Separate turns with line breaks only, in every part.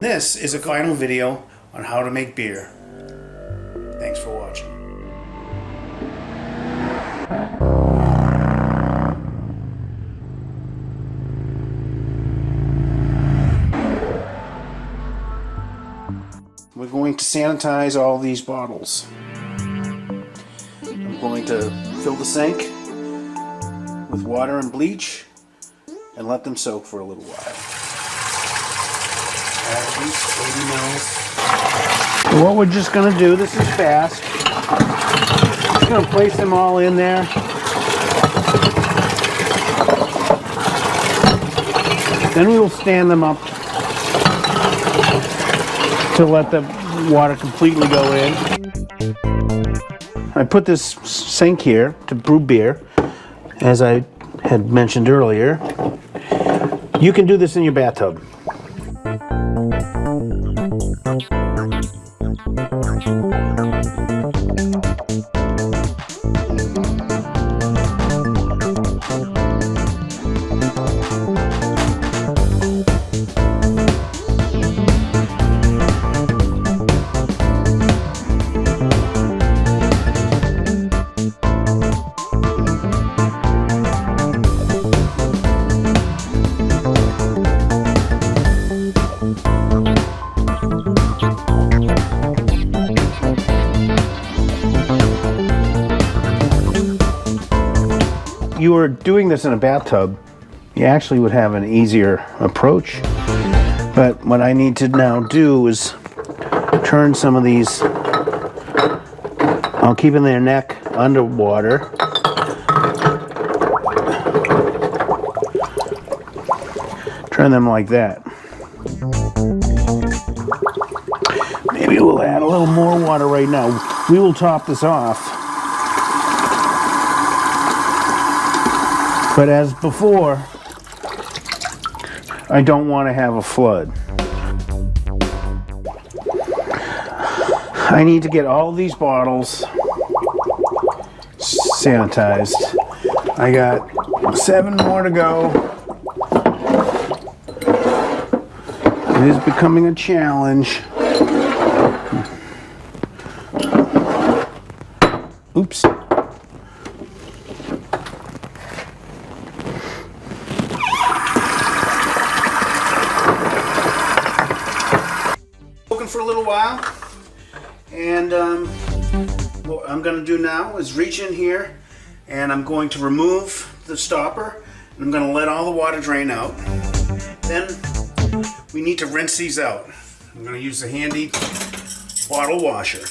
This is a final video on how to make beer. Thanks for watching. We're going to sanitize all these bottles. I'm going to fill the sink with water and bleach and let them soak for a little while. At least 80 mils. So what we're just going to do, this is fast. Just going to place them all in there. Then we will stand them up to let the water completely go in. I put this sink here to brew beer, as I had mentioned earlier. You can do this in your bathtub. You were doing this in a bathtub, you actually would have an easier approach. But what I need to now do is turn some of these, I'll keep in their neck underwater. Turn them like that. Maybe we'll add a little more water right now. We will top this off. But as before, I don't want to have a flood. I need to get all these bottles sanitized. I got 7 more to go. It is becoming a challenge. Oops. For a little while, and what I'm going to do now is reach in here and I'm going to remove the stopper and I'm going to let all the water drain out. Then we need to rinse these out. I'm going to use the handy bottle washer.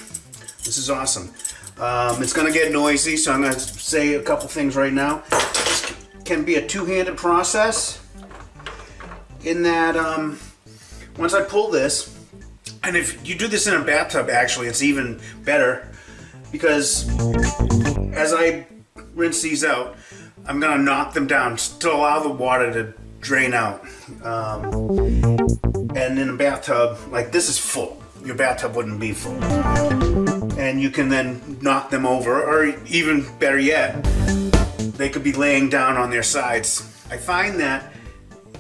This is awesome. It's going to get noisy, so I'm going to say a couple things right now. This can be a two-handed process in that once I pull this, and if you do this in a bathtub, actually, it's even better, because as I rinse these out, I'm going to knock them down to allow the water to drain out. And in a bathtub, like this is full. Your bathtub wouldn't be full. And you can then knock them over, or even better yet, they could be laying down on their sides. I find that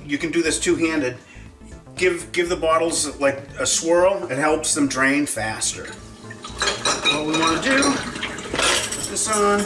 you can do this two-handed. Give the bottles like a swirl, it helps them drain faster. What we want to do, put this on.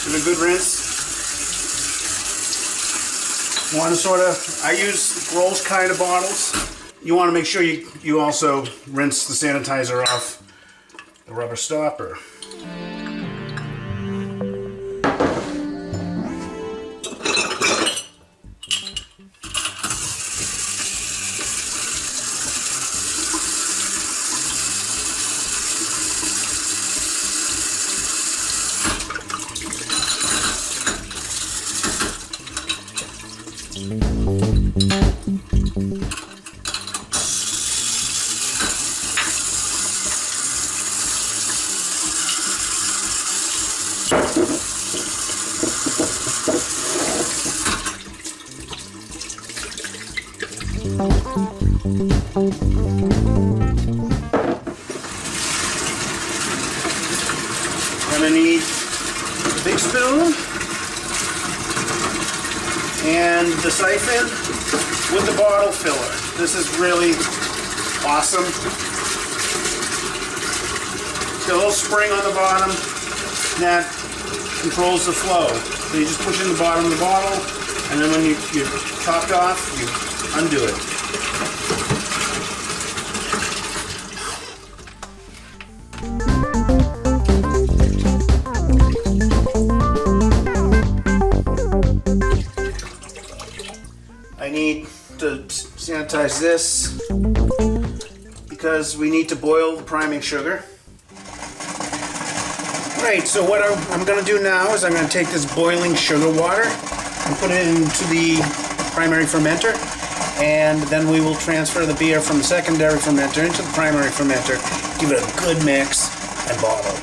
A good rinse. Want to sort of, I use gross kind of bottles. You want to make sure you also rinse the sanitizer off the rubber stopper. I'm gonna need a big spoon and the siphon with the bottle filler. This is really awesome. Got a little spring on the bottom that controls the flow. So you just push in the bottom of the bottle, and then when you're topped off, you undo it. I need to sanitize this because we need to boil the priming sugar. Right, so what I'm going to do now is I'm going to take this boiling sugar water and put it into the primary fermenter, and then we will transfer the beer from the secondary fermenter into the primary fermenter, give it a good mix, and bottle.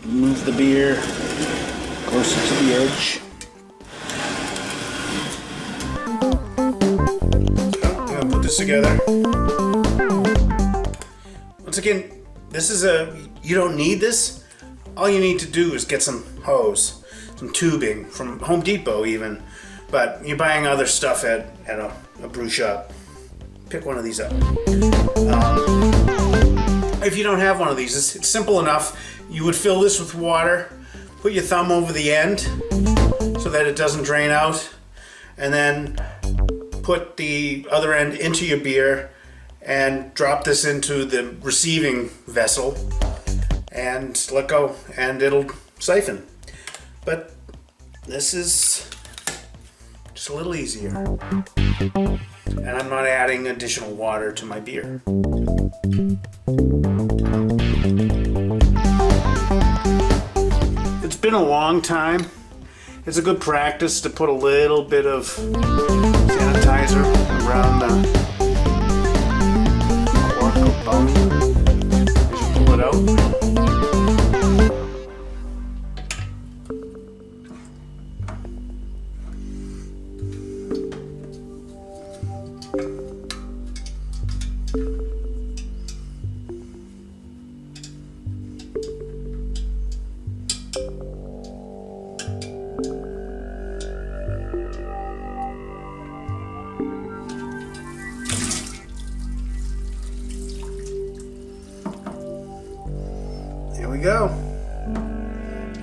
Move the beer closer to the edge. I'm gonna put this together. Once again, you don't need this. All you need to do is get some hose, some tubing from Home Depot even, but you're buying other stuff at a brew shop. Pick one of these up. If you don't have one of these, it's simple enough. You would fill this with water, put your thumb over the end so that it doesn't drain out, and then put the other end into your beer and drop this into the receiving vessel and let go, and it'll siphon. But this is just a little easier. And I'm not adding additional water to my beer. It's been a long time. It's a good practice to put a little bit of sanitizer around the cork or bung as you pull it out. There we go.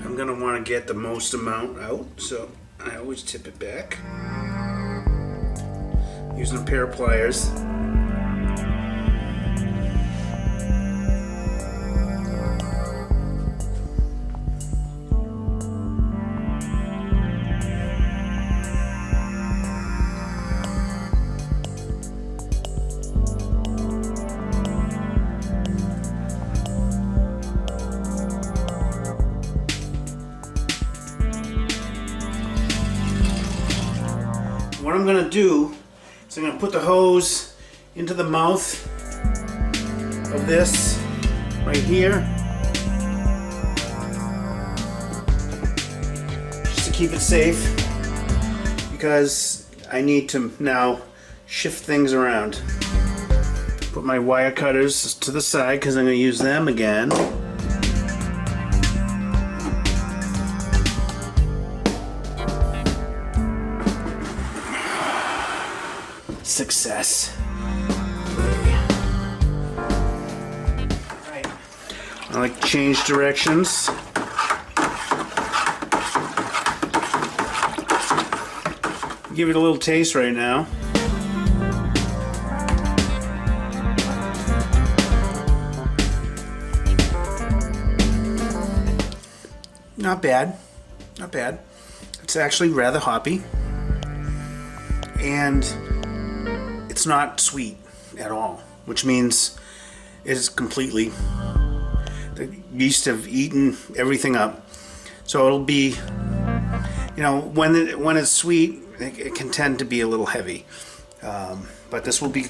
I'm gonna want to get the most amount out, so I always tip it back using a pair of pliers. What I'm going to do is I'm going to put the hose into the mouth of this right here, just to keep it safe, because I need to now shift things around. Put my wire cutters to the side because I'm going to use them again. Success. Alright. I like to change directions. Give it a little taste right now. Not bad. Not bad. It's actually rather hoppy. And it's not sweet at all, which means it is completely, the yeast have eaten everything up. So it'll be You know, when it's sweet, it can tend to be a little heavy. But this will be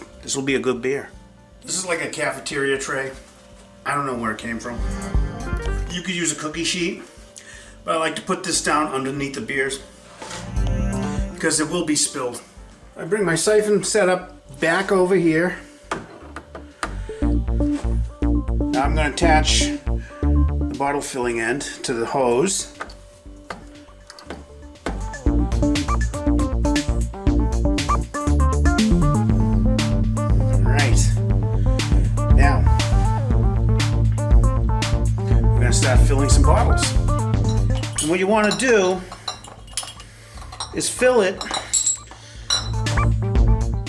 a good beer. This is like a cafeteria tray. I don't know where it came from. You could use a cookie sheet, but I like to put this down underneath the beers because it will be spilled. I bring my siphon setup back over here. Now I'm going to attach the bottle filling end to the hose. Start filling some bottles. And what you want to do is fill it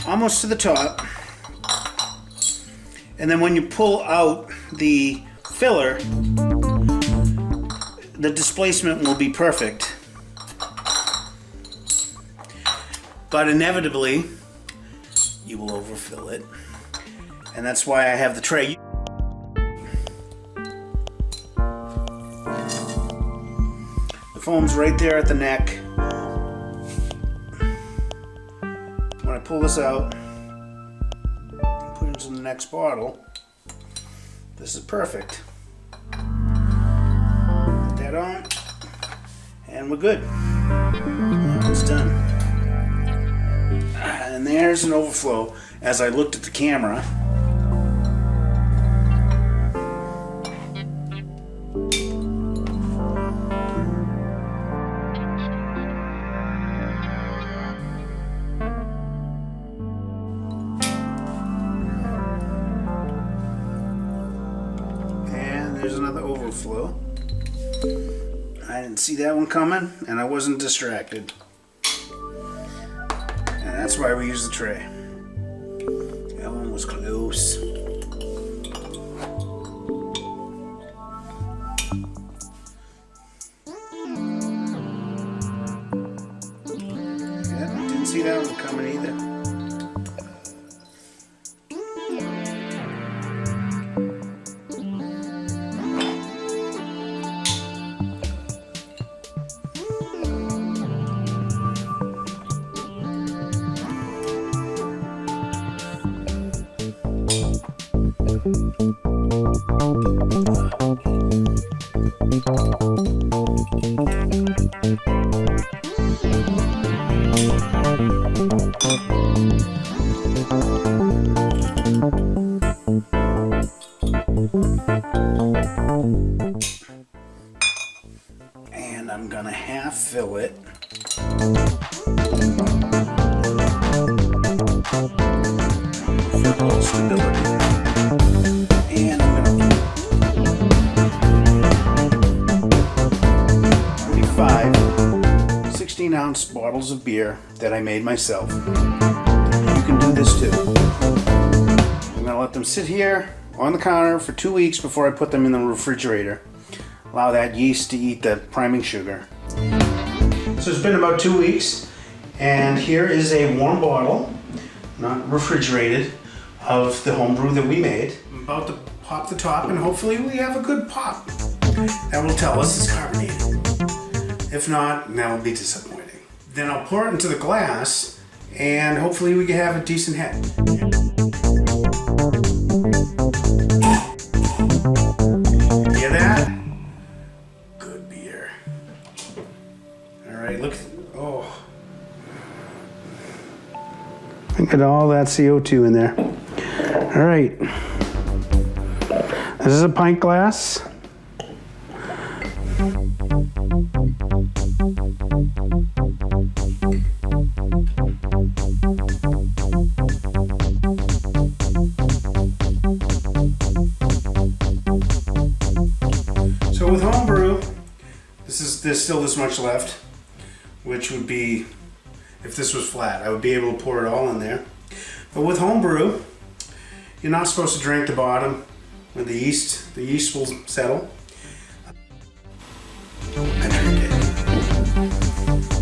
almost to the top, and then when you pull out the filler, the displacement will be perfect. But inevitably you will overfill it, and that's why I have the tray. The foam's right there at the neck. When I pull this out and put it into the next bottle, this is perfect. Put that on, and we're good. Now it's done. And there's an overflow as I looked at the camera. There's another overflow. I didn't see that one coming, and I wasn't distracted. And that's why we use the tray. That one was close. Yeah, didn't see that one coming either. And I'm gonna half fill it. For a little stability. And I'm gonna 45 16-ounce bottles of beer that I made myself. You can do this too. I'm gonna let them sit here on the counter for 2 weeks before I put them in the refrigerator. Allow that yeast to eat the priming sugar. So it's been about 2 weeks, and here is a warm bottle, not refrigerated, of the homebrew that we made. I'm about to pop the top, and hopefully we have a good pop. That will tell us it's carbonated. If not, that will be disappointing. Then I'll pour it into the glass, and hopefully we can have a decent head. Hear that? Good beer. All right, look. Oh. Look at all that CO2 in there. All right. This is a pint glass. So with homebrew, there's still this much left, which would be, if this was flat, I would be able to pour it all in there. But with homebrew, you're not supposed to drink the bottom with the yeast. The yeast will settle. I drink it.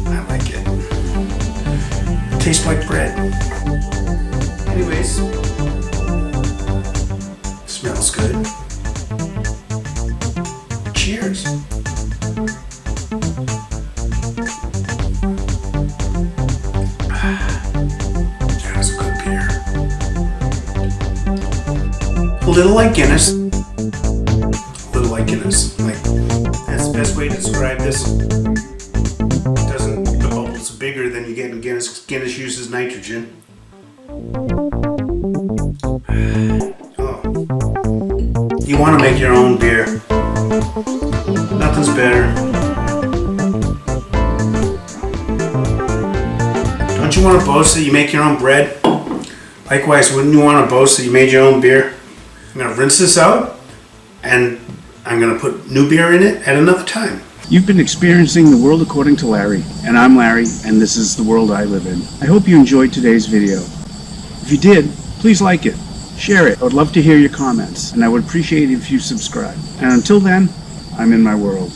I like it. It tastes like bread. Anyways, smells good. Cheers. little like Guinness. A little like Guinness. Like, that's the best way to describe this. The bubbles are bigger than you get in Guinness. Guinness uses nitrogen. Oh. You want to make your own beer. Nothing's better. Don't you want to boast that you make your own bread? Likewise, wouldn't you want to boast that you made your own beer? I'm going to rinse this out, and I'm going to put new beer in it at another time.
You've been experiencing The World According to Larry, and I'm Larry, and this is the world I live in. I hope you enjoyed today's video. If you did, please like it, share it. I would love to hear your comments, and I would appreciate it if you subscribe. And until then, I'm in my world.